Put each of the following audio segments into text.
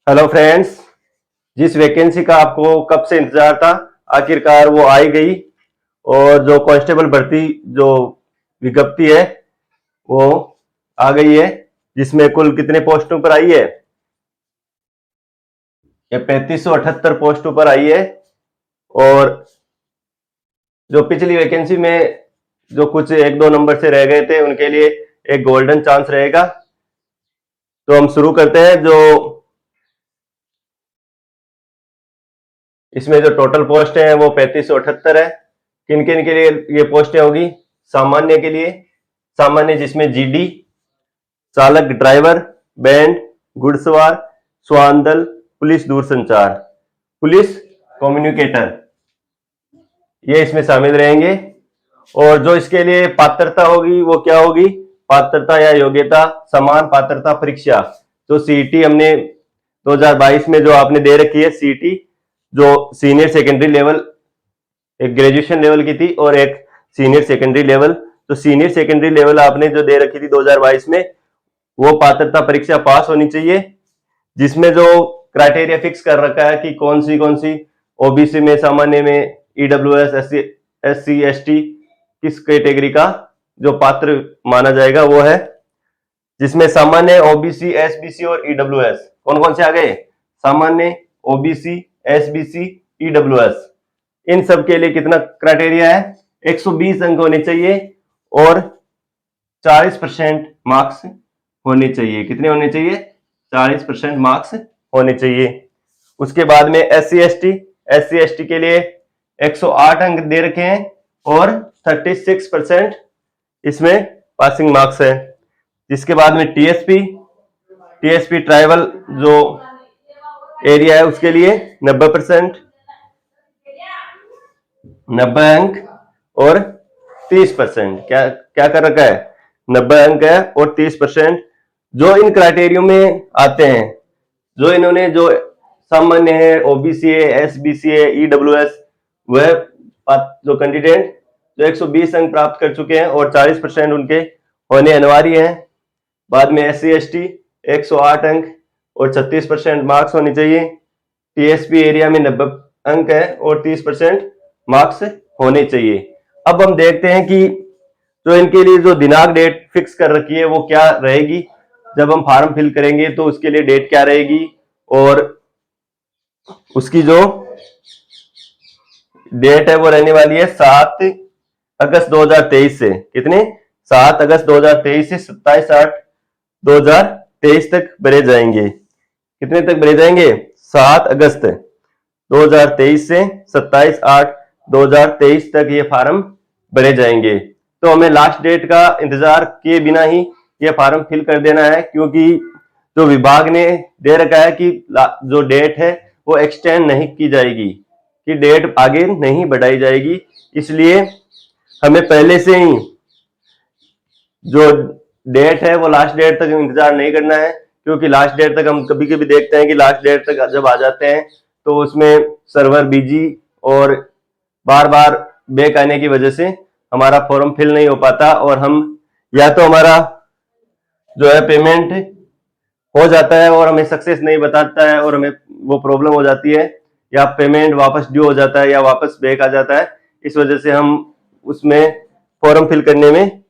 Hello friends. जिस vacancy का आपको कब से इंतजार था, आखिरकार वो आई गई। और जो कांस्टेबल भर्ती जो विज्ञप्ति है वो आ गई है, जिसमें कुल कितने पोस्टों पर आई है? ये 3578 पोस्टों पर आई है। और जो पिछली वैकेंसी में जो कुछ एक दो नंबर से रह गए थे, उनके लिए एक गोल्डन चांस रहेगा। तो हम शुरू करते हैं। जो इसमें जो टोटल पोस्ट है वो 3578 है। किन किन के लिए ये पोस्टें होगी? सामान्य के लिए, सामान्य जिसमें जीडी, चालक ड्राइवर, बैंड, घुड़सवार, स्वान दल, पुलिस दूरसंचार, पुलिस कम्युनिकेटर, ये इसमें शामिल रहेंगे। और जो इसके लिए पात्रता होगी वो क्या होगी? पात्रता या योग्यता समान पात्रता परीक्षा। जो सीईटी हमने 2022 में जो आपने दे रखी है, सीईटी जो सीनियर सेकेंडरी लेवल, एक ग्रेजुएशन लेवल की थी और एक सीनियर सेकेंडरी लेवल। तो सीनियर सेकेंडरी लेवल आपने जो दे रखी थी 2022 में, वो पात्रता परीक्षा पास होनी चाहिए, जिसमें जो क्राइटेरिया फिक्स कर रखा है कि कौन सी ओबीसी में, सामान्य में, ईडब्ल्यूएस, एससी एसटी किस कैटेगरी का जो पात्र माना जाएगा वो है। जिसमें सामान्य, ओबीसी, एसबीसी और ईडब्ल्यूएस कौन कौन से आ गए? सामान्य, ओबीसी, एसबीसी, ईडब्ल्यूएस। इन सब के लिए कितना क्राइटेरिया है? 120 अंक होने चाहिए और 40% मार्क्स होने चाहिए। कितने होने चाहिए? 40% मार्क्स होने चाहिए। उसके बाद में एससी एसटी के लिए 108 अंक दे रखे हैं और 36% इसमें पासिंग मार्क्स है। जिसके बाद में टीएसपी ट्राइबल जो एरिया है उसके लिए 90%, 90 अंक और 30%। क्या क्या कर रखा है? 90 अंक है और 30%। जो इन क्राइटेरियो में आते हैं, जो इन्होंने जो सामान्य है, ओबीसी है, एसबीसी है, ईडब्ल्यूएस, वह जो कैंडिडेट जो 120 अंक प्राप्त कर चुके हैं और 40% उनके होने अनिवार्य हैं। बाद में एससी एसटी 108 अंक और 36% मार्क्स होने चाहिए। टीएसपी एरिया में 90 अंक है और 30% मार्क्स होने चाहिए। अब हम देखते हैं कि जो इनके लिए जो दिनांक डेट फिक्स कर रखी है वो क्या रहेगी। जब हम फॉर्म फिल करेंगे तो उसके लिए डेट क्या रहेगी, और उसकी जो डेट है वो रहने वाली है 7 अगस्त 2023 से। कितने? 7 अगस्त 2023 से 27/8/2023 तक भरे जाएंगे। कितने तक भरे जाएंगे? 7 अगस्त 2023 से 27/8/2023 तक ये फार्म भरे जाएंगे। तो हमें लास्ट डेट का इंतजार किए बिना ही ये फार्म फिल कर देना है, क्योंकि जो विभाग ने दे रखा है कि जो डेट है वो एक्सटेंड नहीं की जाएगी, कि डेट आगे नहीं बढ़ाई जाएगी। इसलिए हमें पहले से ही जो डेट है वो लास्ट डेट तक इंतजार नहीं करना है, क्योंकि लास्ट डेट तक हम कभी कभी देखते हैं कि लास्ट डेट तक जब आ जाते हैं तो उसमें सर्वर बिजी और बार बार बैक आने की वजह से हमारा फॉर्म फिल नहीं हो पाता, और हम या तो हमारा जो है पेमेंट हो जाता है और हमें सक्सेस नहीं बताता है और हमें वो प्रॉब्लम हो जाती है, या पेमेंट वापस ड्यू हो जाता है या वापस बैक आ जाता है। इस वजह से हम उसमें फॉर्म फिल करने में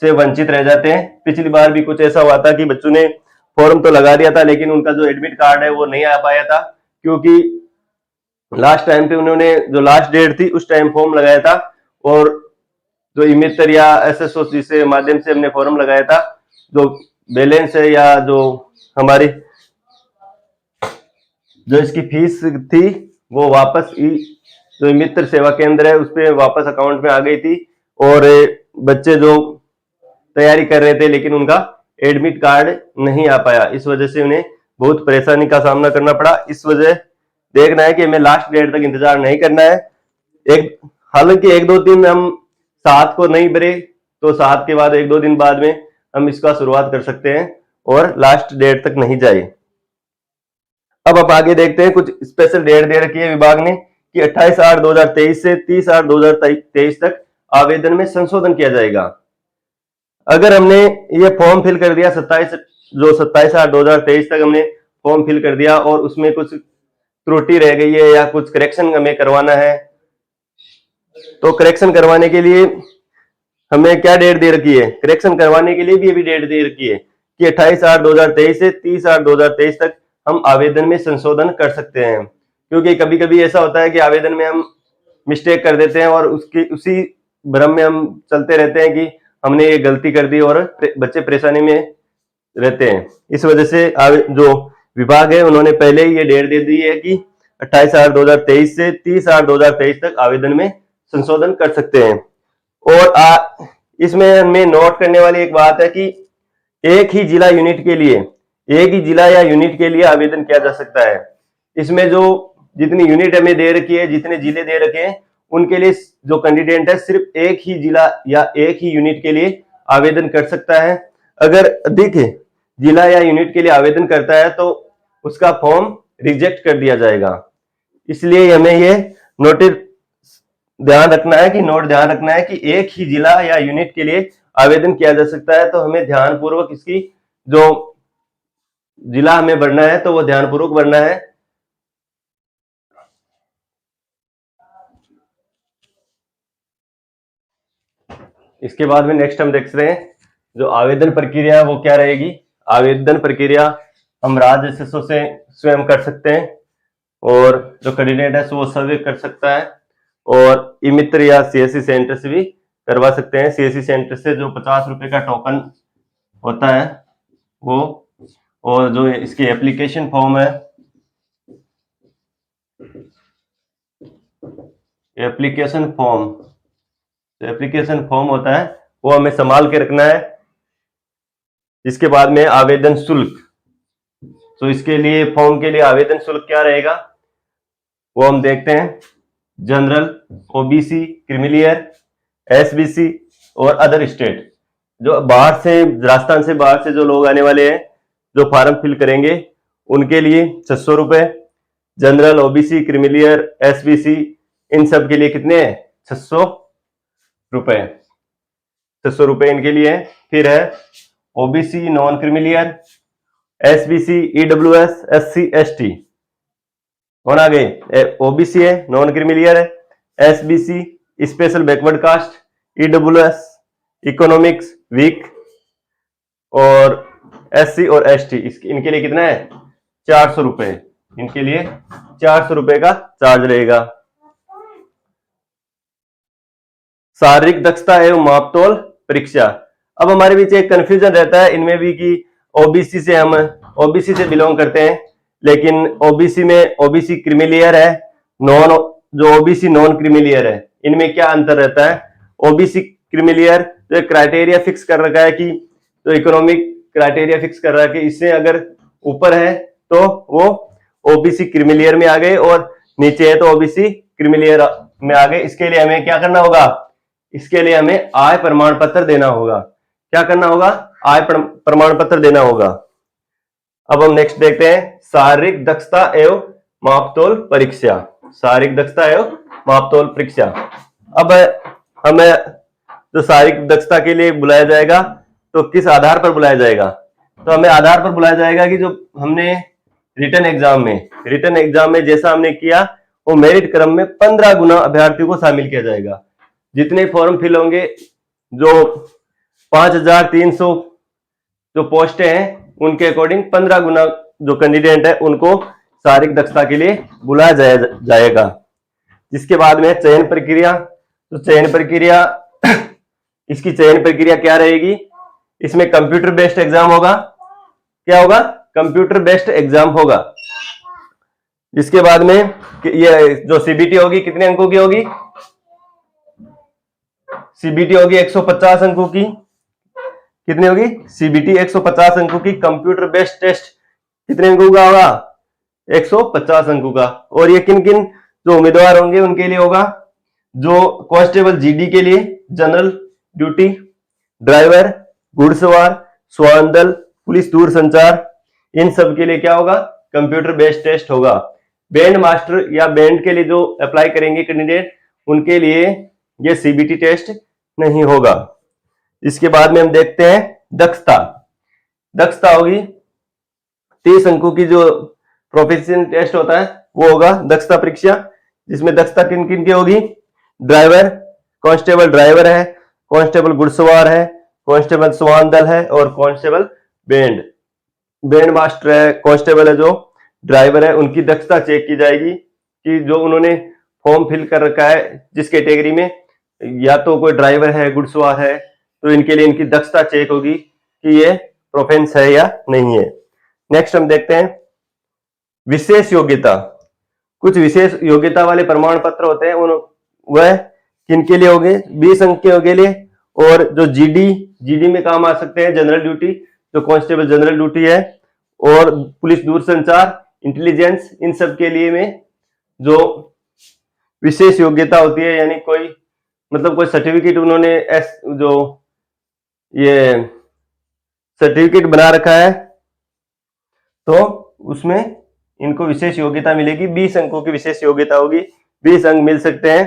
से वंचित रह जाते हैं। पिछली बार भी कुछ ऐसा हुआ था कि बच्चों ने फॉर्म तो लगा दिया था लेकिन उनका जो एडमिट कार्ड है वो नहीं आ पाया था, क्योंकि लास्ट टाइम पे उन्होंने जो लास्ट डेट थी उस टाइम फॉर्म लगाया था, और जो इमित्र या एसएसओ से माध्यम से हमने फॉर्म लगाया था, जो बैलेंस है या जो हमारी जो इसकी फीस थी वो वापस जो मित्र सेवा केंद्र है उस पर वापस अकाउंट में आ गई थी। और बच्चे जो तैयारी कर रहे थे लेकिन उनका एडमिट कार्ड नहीं आ पाया, इस वजह से उन्हें बहुत परेशानी का सामना करना पड़ा। इस वजह देखना है कि हमें लास्ट डेट तक इंतजार नहीं करना है। हालांकि 1-2 दिन हम 7 को नहीं भरे तो 7 के बाद 1-2 दिन बाद में हम इसका शुरुआत कर सकते हैं और लास्ट डेट तक नहीं जाए। अब आप आगे देखते हैं, कुछ स्पेशल डेट दे रखी है विभाग ने कि 28/8/2023 से 30/8/2023 तक आवेदन में संशोधन किया जाएगा। अगर हमने ये फॉर्म फिल कर दिया 27/8/2023 तक हमने फॉर्म फिल कर दिया और उसमें कुछ त्रुटि रह गई है या कुछ करेक्शन हमें करवाना है, तो करेक्शन करवाने के लिए हमें क्या डेट दे रखी है, करेक्शन करवाने के लिए भी अभी डेट दे रखी है कि 28/8/2023 से 30/8/2023 तक हम आवेदन में संशोधन कर सकते हैं। क्योंकि कभी कभी ऐसा होता है कि आवेदन में हम मिस्टेक कर देते हैं और उसकी उसी भ्रम में हम चलते रहते हैं कि हमने ये गलती कर दी और बच्चे परेशानी में रहते हैं। इस वजह से जो विभाग है उन्होंने पहले ही ये डेट दे दी है कि 28/8/2023 से 30/8/2023 तक आवेदन में संशोधन कर सकते हैं। और इसमें हमें नोट करने वाली एक बात है कि एक ही जिला यूनिट के लिए, एक ही जिला या यूनिट के लिए आवेदन किया जा सकता है। इसमें जो जितनी यूनिट हमें दे रखी है, जितने जिले दे रखे हैं, उनके लिए जो कैंडिडेट है सिर्फ एक ही जिला या एक ही यूनिट के लिए आवेदन कर सकता है। अगर अधिक जिला या यूनिट के लिए आवेदन करता है तो उसका फॉर्म रिजेक्ट कर दिया जाएगा। इसलिए हमें ये नोटिस ध्यान रखना है कि एक ही जिला या यूनिट के लिए आवेदन किया जा सकता है। तो हमें ध्यानपूर्वक इसकी जो जिला हमें भरना है तो वो ध्यानपूर्वक भरना है। इसके बाद में नेक्स्ट हम देख रहे हैं जो आवेदन प्रक्रिया वो क्या रहेगी। आवेदन प्रक्रिया हम राज्य एसएसओ से स्वयं कर सकते हैं और जो कैंडिडेट है वो सर्वे कर सकता है और ई मित्र या सीएससी सेंटर से भी करवा सकते हैं। सीएससी सेंटर से जो 50 रुपए का टोकन होता है वो, और जो इसकी एप्लीकेशन फॉर्म है, एप्लीकेशन फॉर्म होता है वो हमें संभाल के रखना है। इसके बाद में आवेदन शुल्क, तो इसके लिए फॉर्म के लिए आवेदन शुल्क क्या रहेगा वो हम देखते हैं। जनरल, ओबीसी, क्रीमिलियर, एसबीसी और अदर स्टेट, जो बाहर से, राजस्थान से बाहर से जो लोग आने वाले हैं जो फार्म फिल करेंगे उनके लिए 600 रुपए। जनरल, ओबीसी, क्रीमिलियर, एसबीसी, इन सब के लिए कितने हैं, 600 रुपए। 600 रुपए इनके लिए है। फिर है OBC non creamy layer, SBC, EWS, SC, ST, कौन आ गए, ओबीसी है, नॉन क्रीमिलियर है, SBC special backward caste, EWS economics weak, और एससी और एसटी इनके लिए कितना है, 400 रुपए। इनके लिए 400 रुपए का चार्ज रहेगा। शारीरिक दक्षता एवं मापतोल परीक्षा, अब हमारे बीच एक कंफ्यूजन रहता है इनमें भी कि ओबीसी से हम ओबीसी से बिलोंग करते हैं, लेकिन ओबीसी में ओबीसी क्रीमिलियर है, नॉन जो ओबीसी नॉन क्रीमिलियर है, इनमें क्या अंतर रहता है। ओबीसी क्रीमिलियर जो क्राइटेरिया फिक्स कर रखा है कि तो इकोनॉमिक क्राइटेरिया फिक्स कर रहा है कि इससे अगर ऊपर है तो वो ओबीसी क्रीमिलियर में आ गए और नीचे है तो ओबीसी क्रीमिलियर में आ गए। इसके लिए हमें क्या करना होगा, इसके लिए हमें आय प्रमाण पत्र देना होगा। क्या करना होगा, आय प्रमाण पत्र देना होगा। अब हम नेक्स्ट देखते हैं शारीरिक दक्षता एवं मापतोल परीक्षा। शारीरिक दक्षता एवं मापतोल परीक्षा, अब हमें जो शारीरिक दक्षता के लिए बुलाया जाएगा तो किस आधार पर बुलाया जाएगा, तो हमें आधार पर बुलाया जाएगा कि जो हमने रिटन एग्जाम में जैसा हमने किया वो मेरिट क्रम में 15 गुना अभ्यर्थियों को शामिल किया जाएगा। जितने फॉर्म फिल होंगे, जो 5300 जो पोस्टें हैं उनके अकॉर्डिंग 15 गुना जो कैंडिडेट है उनको शारीरिक दक्षता के लिए बुलाया जाएगा। जिसके बाद में चयन प्रक्रिया, तो चयन प्रक्रिया इसकी चयन प्रक्रिया क्या रहेगी, इसमें कंप्यूटर बेस्ड एग्जाम होगा। क्या होगा, कंप्यूटर बेस्ड एग्जाम होगा। इसके बाद में ये जो सीबीटी होगी कितने अंकों की होगी, सीबीटी होगी 150 अंकों की। कितनी होगी, सीबीटी 150 अंकों की। कंप्यूटर बेस्ड टेस्ट कितने अंकों का होगा, 150 अंकों का। और ये किन किन जो उम्मीदवार होंगे उनके लिए होगा, जो कांस्टेबल जीडी के लिए जनरल ड्यूटी, ड्राइवर, घुड़सवार, स्वान दल, पुलिस दूरसंचार, इन सब के लिए क्या होगा, कंप्यूटर बेस्ड टेस्ट होगा। बैंड मास्टर या बैंड के लिए जो अप्लाई करेंगे कैंडिडेट उनके लिए ये सीबीटी टेस्ट नहीं होगा। इसके बाद में हम देखते हैं दक्षता होगी 30 अंकों की जो प्रोफिशिएंसी टेस्ट होता है वो होगा दक्षता परीक्षा, जिसमें दक्षता किन किन की होगी? ड्राइवर, कांस्टेबल ड्राइवर है, कांस्टेबल घुड़सवार है, कांस्टेबल स्वान दल है और कांस्टेबल बैंड मास्टर है, कांस्टेबल है जो ड्राइवर है, उनकी दक्षता चेक की जाएगी कि जो उन्होंने फॉर्म फिल कर रखा है जिस कैटेगरी में, या तो कोई ड्राइवर है, घुड़सवार है, तो इनके लिए इनकी दक्षता चेक होगी कि ये प्रोफेंस है या नहीं है। नेक्स्ट हम देखते हैं विशेष योग्यता। कुछ विशेष योग्यता वाले प्रमाण पत्र होते हैं, वह किनके लिए होंगे? 20 अंक के लिए, और जो जीडी में काम आ सकते हैं, जनरल ड्यूटी, जो कांस्टेबल जनरल ड्यूटी है, और पुलिस दूरसंचार, इंटेलिजेंस, इन सब के लिए में जो विशेष योग्यता होती है, यानी कोई मतलब कोई सर्टिफिकेट उन्होंने जो ये सर्टिफिकेट बना रखा है तो उसमें इनको विशेष योग्यता मिलेगी। 20 अंकों की विशेष योग्यता होगी, 20 अंक मिल सकते हैं।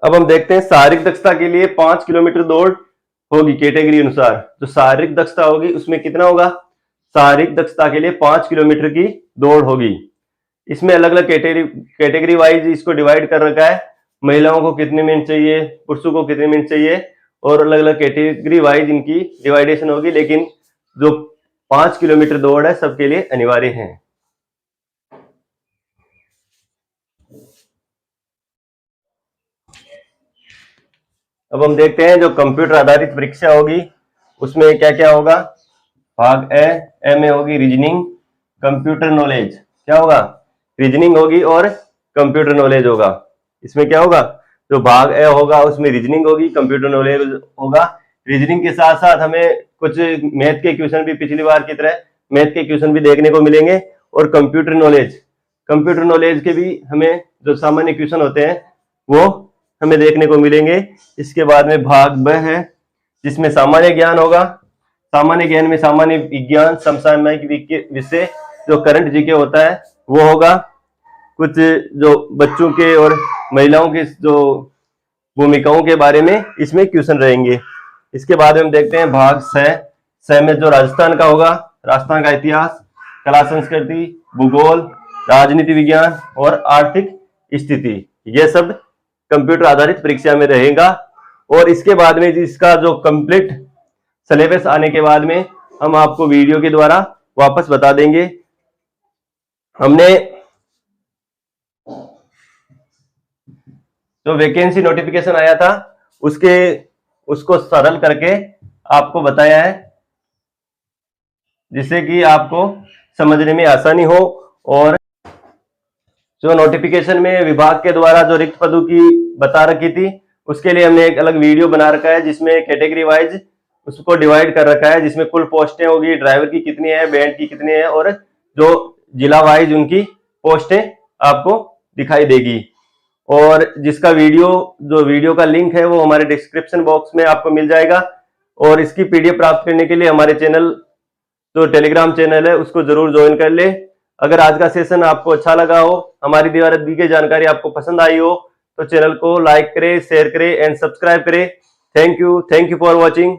अब हम देखते हैं शारीरिक दक्षता के लिए 5 किलोमीटर दौड़ होगी कैटेगरी अनुसार। जो शारीरिक दक्षता होगी उसमें कितना होगा? शारीरिक दक्षता के लिए 5 किलोमीटर की दौड़ होगी। इसमें अलग अलग कैटेगरी वाइज इसको डिवाइड कर रखा है, महिलाओं को कितने मिनट चाहिए, पुरुषों को कितने मिनट चाहिए, और अलग अलग कैटेगरी वाइज इनकी डिवाइडेशन होगी, लेकिन जो 5 किलोमीटर दौड़ है सबके लिए अनिवार्य है। अब हम देखते हैं जो कंप्यूटर आधारित परीक्षा होगी उसमें क्या क्या होगा। भाग ए में होगी रीजनिंग, कंप्यूटर नॉलेज, क्या होगा? रीजनिंग होगी और कंप्यूटर नॉलेज होगा। इसमें क्या होगा? जो भाग ए होगा उसमें रीजनिंग होगी, कंप्यूटर नॉलेज होगा। रीजनिंग के साथ साथ हमें कुछ मैथ के क्वेश्चन भी पिछली बार की तरह मैथ के क्वेश्चन भी देखने को मिलेंगे, और कंप्यूटर नॉलेज के भी हमें जो सामान्य क्वेश्चन होते हैं वो हमें देखने को मिलेंगे। इसके बाद में भाग ब है जिसमें सामान्य ज्ञान होगा। सामान्य ज्ञान में सामान्य विज्ञान, समसामयिक विषय, जो करंट जीके होता है वो होगा। कुछ जो बच्चों के और महिलाओं के जो भूमिकाओं के बारे में इसमें क्वेश्चन रहेंगे। इसके बाद हम देखते हैं भाग स में जो राजस्थान का होगा, राजस्थान का इतिहास, कला संस्कृति, भूगोल, राजनीति विज्ञान और आर्थिक स्थिति, ये सब कंप्यूटर आधारित परीक्षा में रहेगा। और इसके बाद में इसका जो कंप्लीट सिलेबस आने के बाद में हम आपको वीडियो के द्वारा वापस बता देंगे। हमने जो वैकेंसी नोटिफिकेशन आया था उसको सरल करके आपको बताया है, जिससे कि आपको समझने में आसानी हो। और जो नोटिफिकेशन में विभाग के द्वारा जो रिक्त पदों की बता रखी थी उसके लिए हमने एक अलग वीडियो बना रखा है, जिसमें कैटेगरी वाइज उसको डिवाइड कर रखा है, जिसमें कुल पोस्टें होगी, ड्राइवर की कितनी है, बैंड की कितनी है, और जो जिला वाइज उनकी पोस्टें आपको दिखाई देगी। और जिसका वीडियो का लिंक है वो हमारे डिस्क्रिप्शन बॉक्स में आपको मिल जाएगा। और इसकी पीडीएफ प्राप्त करने के लिए हमारे चैनल जो टेलीग्राम चैनल है उसको जरूर ज्वाइन कर ले। अगर आज का सेशन आपको अच्छा लगा हो, हमारी द्वारा दी गई जानकारी आपको पसंद आई हो, तो चैनल को लाइक करें, शेयर करें एंड सब्सक्राइब करें। Thank you for watching.